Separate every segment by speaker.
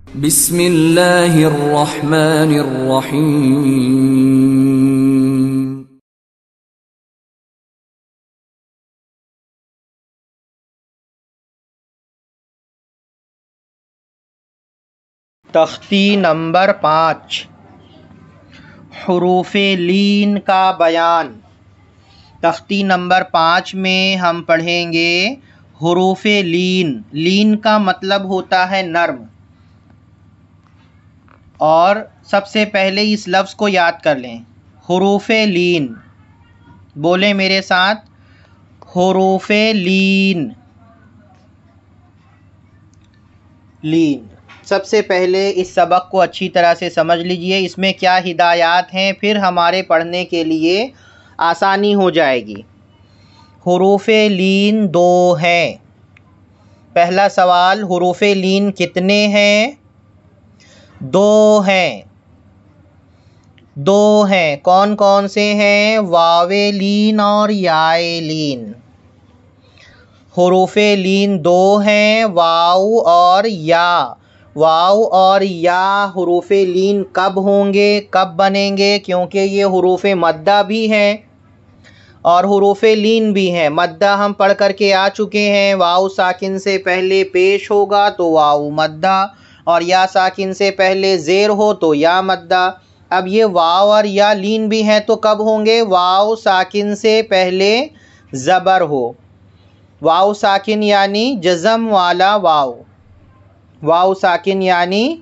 Speaker 1: بسم اللہ الرحمن الرحیم.
Speaker 2: تختی نمبر 5 حروف لین کا بیان. تختی نمبر 5 میں ہم پڑھیں گے حروف لین. لین کا مطلب ہوتا ہے نرم. اور سب سے پہلے اس لفظ کو یاد کر لیں. حروف لین، بولیں میرے ساتھ، حروف لین. لین سب سے پہلے اس سبق کو اچھی طرح سے سمجھ لیجئے. اس میں کیا ہدایات ہیں، پھر ہمارے پڑھنے کے لیے آسانی ہو جائے گی. حروف لین 2 ہیں. پہلا سوال، حروف لین کتنے ہیں؟ 2 ہیں. 2 ہیں. کون کون سے ہیں؟ واو لین اور یا لین. حروف لین 2 ہیں، واو اور یا. واو اور یا حروف لین کب ہوں گے، کب بنیں گے؟ کیونکہ یہ حروف مدہ بھی ہیں اور حروف لین بھی ہیں. مدہ ہم پڑھ کر کے آ چکے ہیں. واو ساکن سے پہلے پیش ہوگا تو واو مدہ، اور یا ساکن سے پہلے زیر ہو تو یا مدہ. اب یہ واو اور یا لین بھی ہیں تو کب ہوں گے؟ واو ساکن سے پہلے زبر ہو. واو ساکن یعنی جزم والا واو. واو ساکن یعنی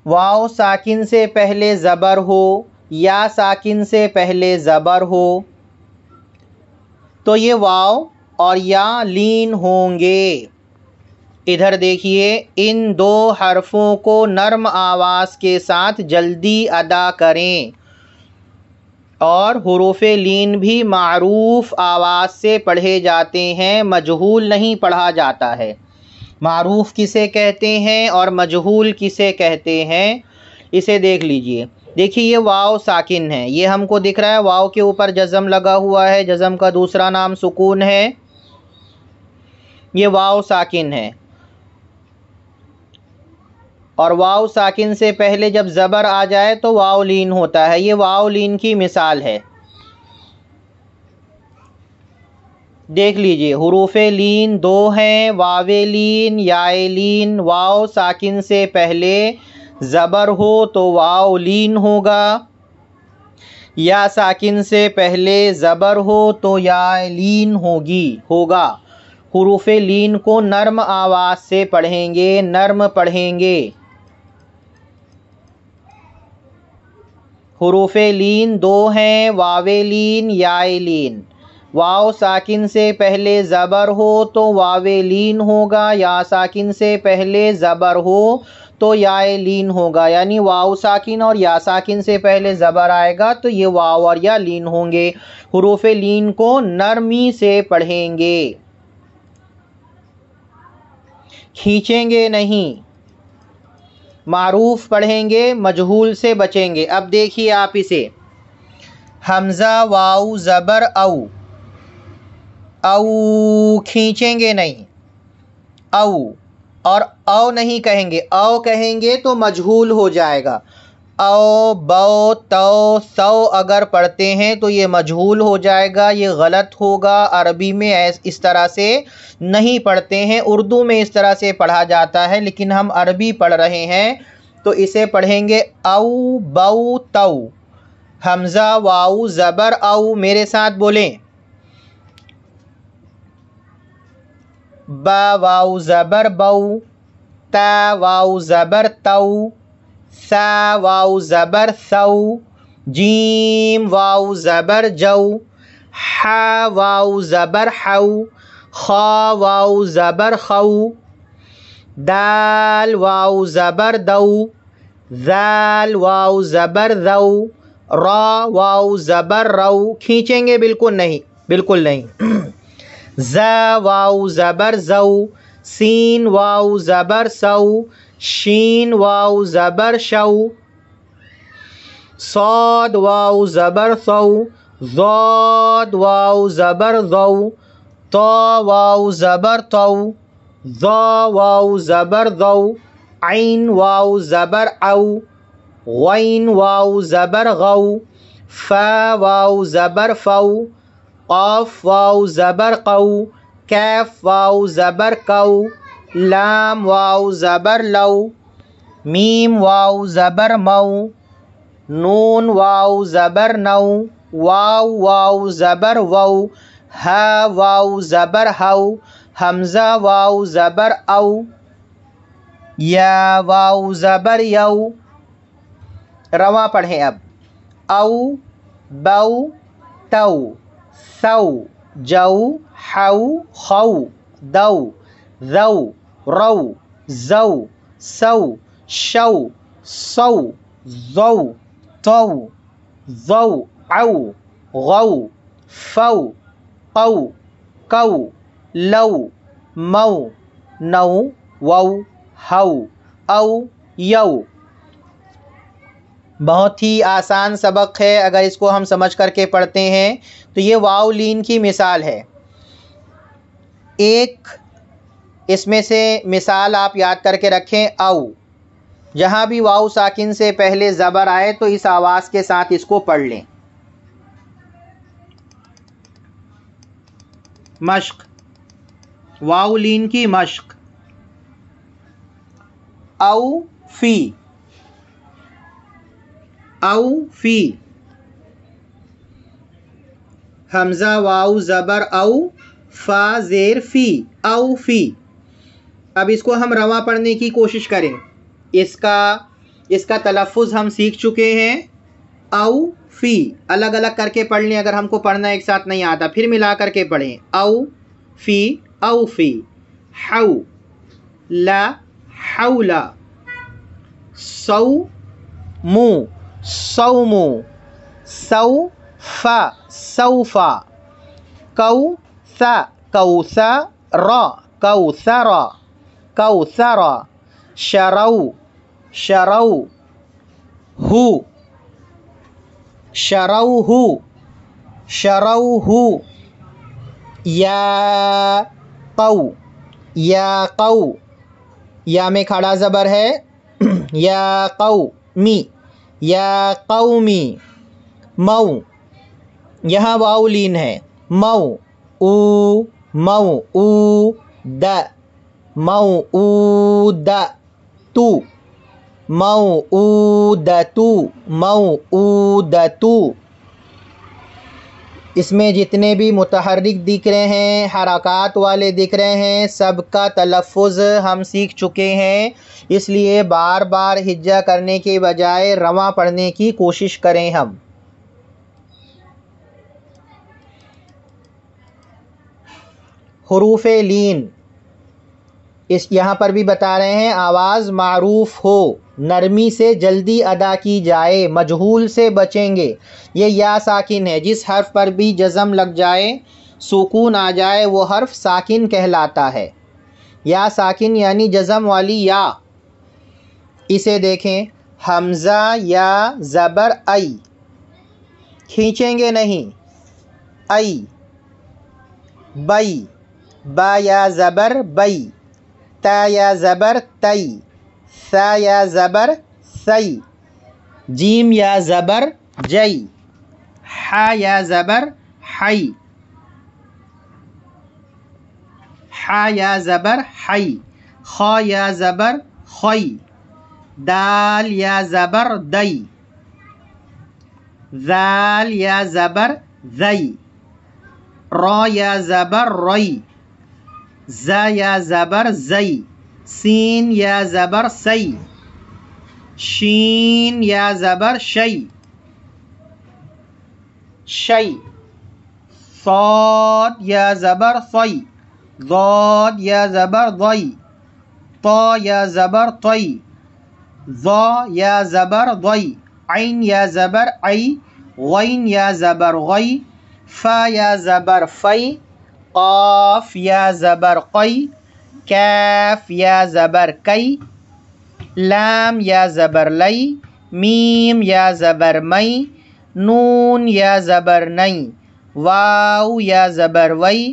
Speaker 2: واو ساکن سے پہلے زبر ہو، یا ساکن سے پہلے زبر ہو تو یہ واو اور یا لین ہوں گے. ادھر دیکھیے، ان 2 حرفوں کو نرم آواز کے ساتھ جلدی ادا کریں. اور حروف لین بھی معروف آواز سے پڑھے جاتے ہیں، مجہول نہیں پڑھا جاتا ہے. معروف کسے کہتے ہیں اور مجہول کسے کہتے ہیں، اسے دیکھ لیجئے. دیکھیے یہ واو ساکن ہے، یہ ہم کو دکھ رہا ہے. واو کے اوپر جزم لگا ہوا ہے، جزم کا دوسرا نام سکون ہے. یہ واو ساکن ہے. اور واو ساکن سے پہلے جب زبر آ جائے تو واو لین ہوتا ہے. یہ واو لین کی مثال ہے. دیکھ لیجئے، حروف لین 2 ہیں، واو لین، یا لین. واو ساکن سے پہلے زبر ہو تو واو لین ہوگا. یا ساکن سے پہلے زبر ہو تو یا لین ہوگا. حروف لین کو نرم آواز سے پڑھیں گے، نرم پڑھیں گے. حروف لین 2 ہیں، واو لین، یا لین. واو ساکن سے پہلے زبر ہو تو واو لین ہوگا، یا ساکن سے پہلے زبر ہو تو یا لین ہوگا. یعنی واو ساکن اور یا ساکن سے پہلے زبر آئے گا تو یہ واو اور یا لین ہوں گے. حروف لین کو نرمی سے پڑھیں گے، کھینچیں گے نہیں. معروف پڑھیں گے، مجہول سے بچیں گے. اب دیکھیے آپ اسے، حمزہ واو زبر او. او کھینچیں گے نہیں، او. اور او نہیں کہیں گے، او کہیں گے تو مجہول ہو جائے گا. او بو تو سو اگر پڑھتے ہیں تو یہ مجہول ہو جائے گا، یہ غلط ہوگا. عربی میں اس طرح سے نہیں پڑھتے ہیں، اردو میں اس طرح سے پڑھا جاتا ہے، لیکن ہم عربی پڑھ رہے ہیں تو اسے پڑھیں گے او بو تو. حمزہ واو زبر او. میرے ساتھ بولیں، با واو زبر بو، تا واو زبر تو، ثا واو زبر ثو، جیم واو زبر جو، ح واو زبر حو، خا واو زبر خو، دال واو زبر دو، ذال واو زبر ذو، را واو زبر رو. کھینچیں گے بالکل نہیں، بالکل نہیں. ز واو زبر زو، سین واو زبر سو، شین واو زبر شو، صاد واو زبر ثو، ضاد واو زبر ذو، تو واو زبر تو، ذو واو زبر ذو، عین واو زبر او، غین واو زبر غو، فا واو زبر فو، قاف واو زبر قو، کیف واو زبر کو، لام واو زبر لو، میم واو زبر مو، نون واو زبر نو، واو واو زبر وو، ہا واو زبر ہو، حمزہ واو زبر او، یا واو زبر یو. رواں پڑھیں اب. او بو تو ثو جو حو خو دو ذو رو زو سو شو صو ذو تو ذو عو غو فو قو کو لو مو نو وو ہو او یو. بہت ہی آسان سبق ہے. اگر اس کو ہم سمجھ کر کے پڑھتے ہیں تو یہ واو لین کی مثال ہے. ایک اس میں سے مثال آپ یاد کر کے رکھیں. او، جہاں بھی واو ساکن سے پہلے زبر آئے تو اس آواز کے ساتھ اس کو پڑھ لیں. مشق، واو لین کی مشق. او فی، او فی، حمزہ واو زبر او، فا زیر فی، او فی. اب اس کو ہم رواں پڑھنے کی کوشش کریں. اس کا تلفظ ہم سیکھ چکے ہیں. او فی الگ الگ کر کے پڑھ لیں. اگر ہم کو پڑھنا ایک ساتھ نہیں آتا پھر ملا کر کے پڑھیں. او فی، او فی. حو لا حولا. سو مو صومو. سو فا سوفا. کو ثا کوثر کوثر کوثر. شرو شرو ہو شروہ شروہ. یا قو یا قو، یا میں کھڑا زبر ہے. یا قومی یا قومی. مو، یہاں واو لین ہے. مو او مو او د مو او د. تو مو او د تو مو او د تو. اس میں جتنے بھی متحرک دکھ رہے ہیں، حرکات والے دکھ رہے ہیں، سب کا تلفظ ہم سیکھ چکے ہیں. اس لیے بار بار ہجا کرنے کے بجائے رواں پڑھنے کی کوشش کریں ہم. حروف لین یہاں پر بھی بتا رہے ہیں. آواز معروف ہو، نرمی سے جلدی ادا کی جائے، مجہول سے بچیں گے. یہ یا ساکن ہے. جس حرف پر بھی جزم لگ جائے، سکون آ جائے، وہ حرف ساکن کہلاتا ہے. یا ساکن یعنی جزم والی یا. اسے دیکھیں. حمزہ یا زبر ای، کھینچیں گے نہیں. ای. بئی، با یا زبر بئی. تا یا زبر تئی. ثا یا زبر ثئی. جیم یا زبر جئی. حا یا زبر حی. حا یا زبر حی. خا یا زبر خوی. دال یا زبر دئی. ذال یا زبر ذی. را یا زبر ری. ز یا زبر زی. سین یا زبر سی. شین یا زبر شی. شی. صاد یا زبر صی. ضاد یا زبر ضی. طا یا زبر طی. ظا یا زبر ضی. عین یا زبر عی. غین یا زبر غی. فا یا زبر فی. قاف یا زبر قی. کاف یا زبر کی. لام یا زبر لی. میم یا زبر می. نون یا زبر نئی. واو یا زبر وی.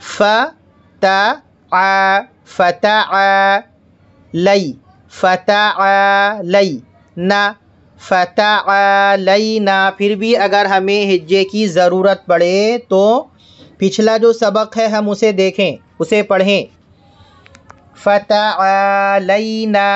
Speaker 2: فتعالي فتعالينا فتعالينا. پھر بھی اگر ہمیں ہجے کی ضرورت پڑے تو پچھلا جو سبق ہے ہم اسے دیکھیں، اسے پڑھیں. فتعالينا